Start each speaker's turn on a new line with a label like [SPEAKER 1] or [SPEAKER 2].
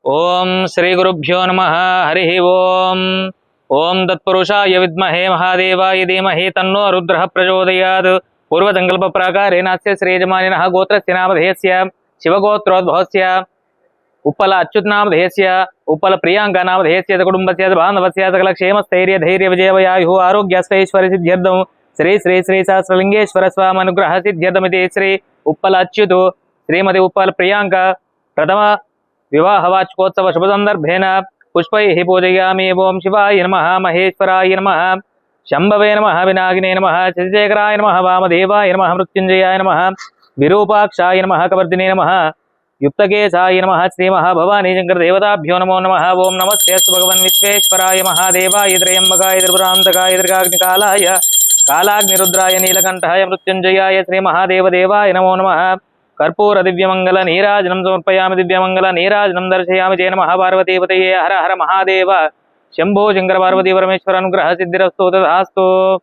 [SPEAKER 1] ओम श्री गुरुभ्यो नमः हरि ओम ओम तत्पुरुषाय विद्महे महादेवाय धीमहि तन्नो रुद्रः प्रचोदयात् पूर्वसंकल्प प्राकारेणास्य श्रीयजमानिनः गोत्रस्य नामधेयस्य शिवगोत्रोद्भवस्य उप्पल अच्युतनामधेयस्य उप्पल प्रियांका नामधेयस्य कुटुम्बस्य बान्धवस्य सकलक्षेमस्थैर्य धैर्य विजयवयायुः आरोग्यस्थैश्वर्य सिद्ध्यर्थं श्री श्री श्री सहस्रलिंगेश्वर स्वामी अनुग्रह सिद्ध्यर्थमिति श्री उप्पल अच्युत श्रीमती उप्पल प्रियांका प्रथम विवाहवाचकोत्सव शुभ संदर्भेन पुष्पैः पूजयामि। ओं शिवाय नमः, महेश्वराय नमः, शंभवे नमः, विनागिने नमः, शशिशेखराय नमः, वामदेवाय नमः, मृत्युंजयाय नमः, विरूपाक्षाय नमः, कवर्दिने नमः, युक्तकेशाय नमः, श्री महाभवानी शंकर देवताभ्यो नमो नमः। ओं नमस्तेस्तु भगवन् विश्वेश्वराय महादेवाय त्र्यंबकाय त्रिपुरान्तकाय त्रिकाग्निकालाय कालाग्निरुद्राय नीलकंठाय मृत्युंजयाय श्री महादेव देवाय नमो नमः। कर्पूर दिव्यमंगल नीराजनम समर्पयामि, दिव्यमंगल नीराजनम दर्शयामि। जय नमः पार्वतीपतये, हर हर महादेव, शंभो शंकर पार्वती परमेश्वर अनुग्रह सिद्धिरस्तु तथास्तु।